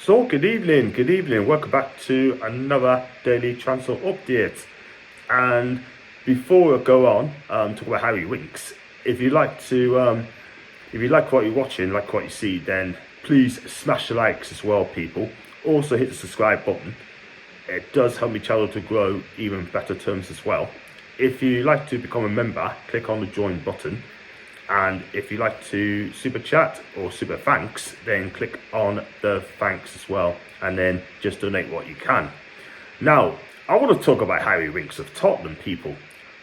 So, good evening. Welcome back to another daily transfer update. And before we go on, talk about Harry Winks. If you like what you're watching, like what you see, then please smash the likes as well, people. Also hit the subscribe button. It does help my channel to grow even better terms as well. If you like to become a member, click on the join button. And if you like to super chat or super thanks, then click on the thanks as well, and then just donate what you can. Now, I want to talk about Harry Winks of Tottenham, people,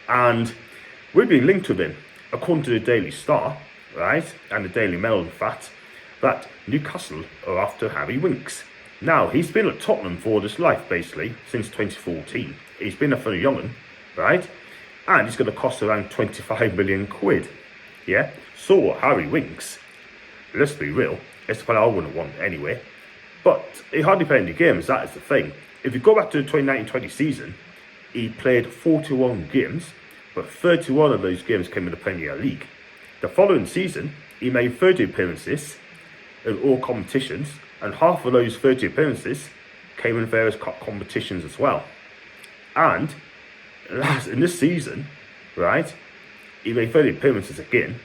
and we've been linked with him, according to the Daily Star, right, and the Daily Mail, in fact, that Newcastle are after Harry Winks. Now, he's been at Tottenham for his life, basically, since 2014. He's been a for young'un, right, and he's going to cost around 25 million quid. Yeah, so Harry Winks, let's be real, it's the player I wouldn't want anyway. But he hardly played any games, that is the thing. If you go back to the 2019-20 season, he played 41 games, but 31 of those games came in the Premier League. The following season, he made 30 appearances in all competitions, and half of those 30 appearances came in various competitions as well. And in this season, right, he made 30 appearances again,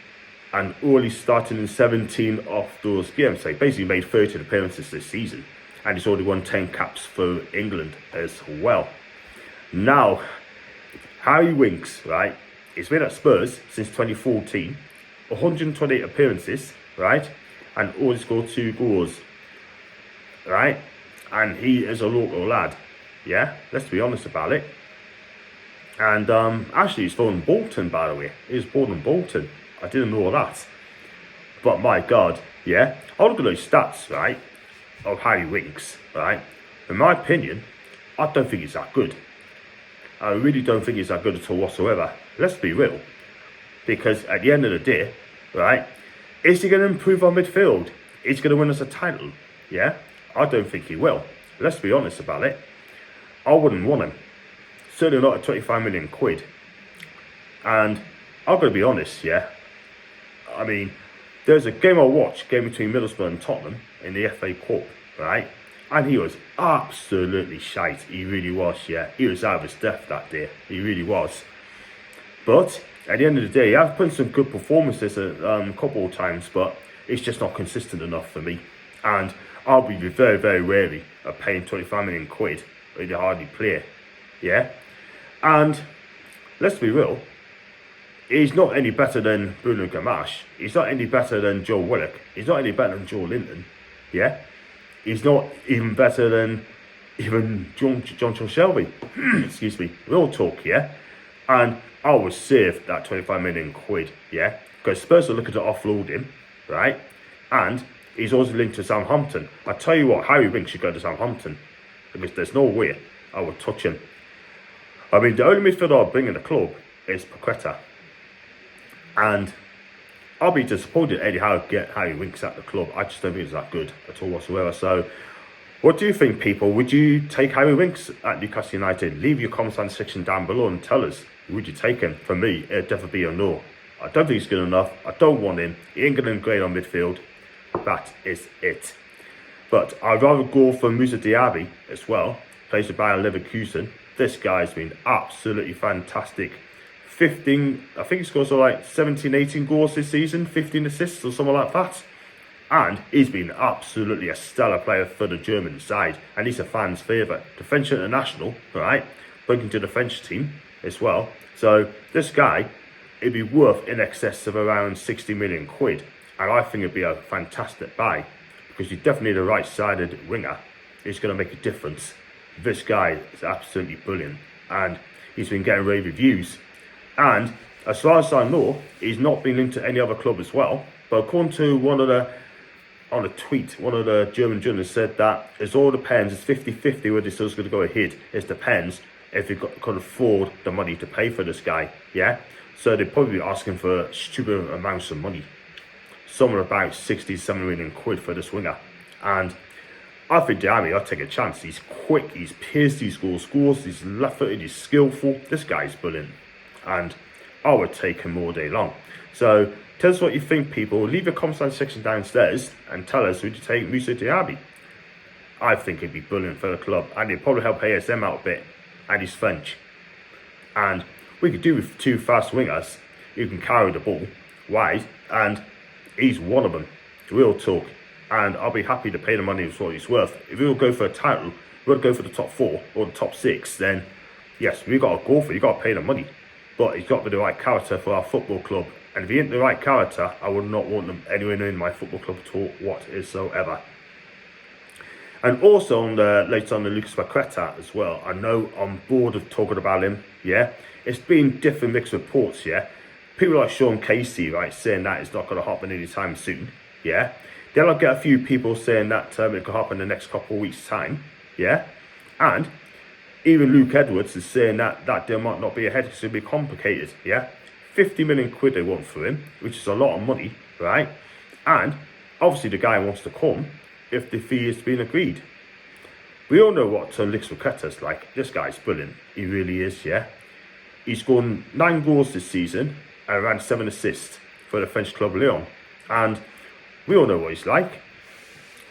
and only starting in 17 of those games. So he basically made 30 appearances this season, and he's already won 10 caps for England as well. Now, Harry Winks, right, he's been at Spurs since 2014, 128 appearances, right, and only scored 2 goals, right, and he is a local lad, yeah, let's be honest about it. And actually, he's from Bolton, by the way. He's born in Bolton. I didn't know that. But my God, yeah. I look at those stats, right, of Harry Winks, right. In my opinion, I don't think he's that good. I really don't think he's that good at all whatsoever. Let's be real. Because at the end of the day, right, is he going to improve our midfield? Is he going to win us a title? Yeah. I don't think he will. Let's be honest about it. I wouldn't want him. Certainly not at 25 million quid. And I'm going to be honest, yeah. I mean, there's a game between Middlesbrough and Tottenham in the FA Cup, right? And he was absolutely shite. He really was, yeah. He was out of his depth that day. He really was. But at the end of the day, he has put some good performances a couple of times, but it's just not consistent enough for me. And I'll be very, very wary of paying 25 million quid with a hardly player, yeah. And let's be real, he's not any better than Bruno Gamache. He's not any better than Joe Willock. He's not any better than Joe Linton. Yeah? He's not even better than even John Shelby. Excuse me. Real talk, yeah? And I would save that 25 million quid, yeah? Because Spurs are looking to offload him, right? And he's also linked to Southampton. I tell you what, Harry Winks should go to Southampton. Because there's no way I would touch him. I mean, the only midfielder I'll bring in the club is Paqueta. And I'll be disappointed Eddie Howe get Harry Winks at the club. I just don't think it's that good at all whatsoever. So, what do you think, people? Would you take Harry Winks at Newcastle United? Leave your comments in the section down below and tell us, would you take him? For me, it'd definitely be a no. I don't think he's good enough. I don't want him. He ain't going to grade on midfield. That is it. But I'd rather go for Moussa Diaby as well. Plays for Bayern Leverkusen. This guy's been absolutely fantastic. 15, I think he scores like 17, 18 goals this season, 15 assists or something like that. And he's been absolutely a stellar player for the German side. And he's a fan's favourite. The French international, right? Bringing to the French team as well. So this guy, it'd be worth in excess of around 60 million quid. And I think it'd be a fantastic buy. Because he's definitely the right-sided winger. He's going to make a difference. This guy is absolutely brilliant, and he's been getting rave reviews. And as far as I know, he's not been linked to any other club as well. But according to one of the German journalists said that it all depends. It's 50-50 whether this is going to go ahead. It depends if you can afford the money to pay for this guy. Yeah, so they're probably asking for stupid amounts of money, somewhere about 60-70 million quid for this winger, and I think Diaby, I'll take a chance. He's quick, he's pierced, he scores, he's left-footed, he's skillful. This guy's brilliant. And I would take him all day long. So, tell us what you think, people. Leave your comments section downstairs and tell us, would you take Moussa Diaby? I think it'd be brilliant for the club, and it'd probably help ASM out a bit, and he's French. And we could do with 2 fast wingers who can carry the ball wide, and he's one of them. Real talk. And I'll be happy to pay the money for what he's worth. If we will go for a title, we'll go for the top 4 or the top 6, then yes, we've got to go for it. You've got to pay the money. But he's got to be the right character for our football club. And if he ain't the right character, I would not want them anywhere near my football club at all whatsoever. And also later on the Lucas Paqueta as well. I know I'm bored of talking about him, yeah. It's been different mixed reports, yeah. People like Sean Casey, right, saying that it's not going to happen anytime soon, yeah. Then I'll get a few people saying that it could happen in the next couple of weeks' time, yeah. And even Luke Edwards is saying that there might not be a head, it's going to be complicated, yeah. 50 million quid they want for him, which is a lot of money, right? And obviously the guy wants to come if the fee has been agreed. We all know what Lucas Paqueta's like. This guy's brilliant. He really is, yeah. He's scored 9 goals this season and around 7 assists for the French club Lyon. And we all know what he's like.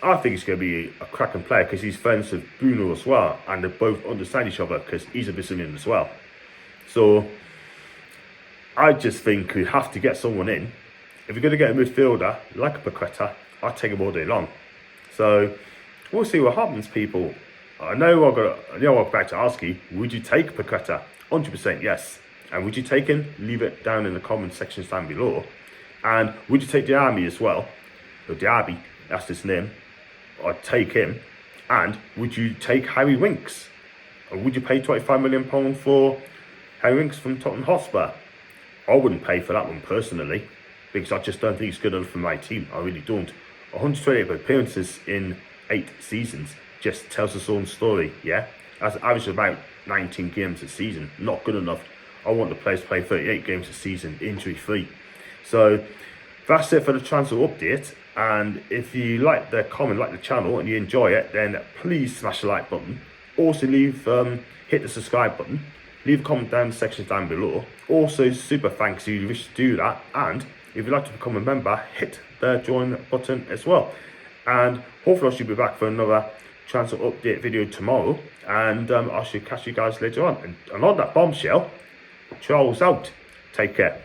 I think he's going to be a cracking player because he's friends with Bruno as well, and they both understand each other because he's a Brazilian as well. So I just think we have to get someone in. If you're going to get a midfielder like a Paqueta, I'll take him all day long. So we'll see what happens, people. I know I'm back to ask you, would you take Paqueta? 100% yes. And would you take him? Leave it down in the comment sections down below. And would you take Diaby as well? Or Diaby, that's his name. I'd take him. And would you take Harry Winks? Or would you pay £25 million for Harry Winks from Tottenham Hotspur? I wouldn't pay for that one personally, because I just don't think he's good enough for my team. I really don't. 128 appearances in 8 seasons just tells its own story, yeah? That's average about 19 games a season. Not good enough. I want the players to play 38 games a season, injury-free. So that's it for the transfer update. And if you like the comment, like the channel, and you enjoy it, then please smash the like button. Also hit the subscribe button. Leave a comment down in the section down below. Also, super thanks if you wish to do that. And if you'd like to become a member, hit the join button as well. And hopefully I should be back for another transfer update video tomorrow. And I should catch you guys later on. And on that bombshell, Charles out. Take care.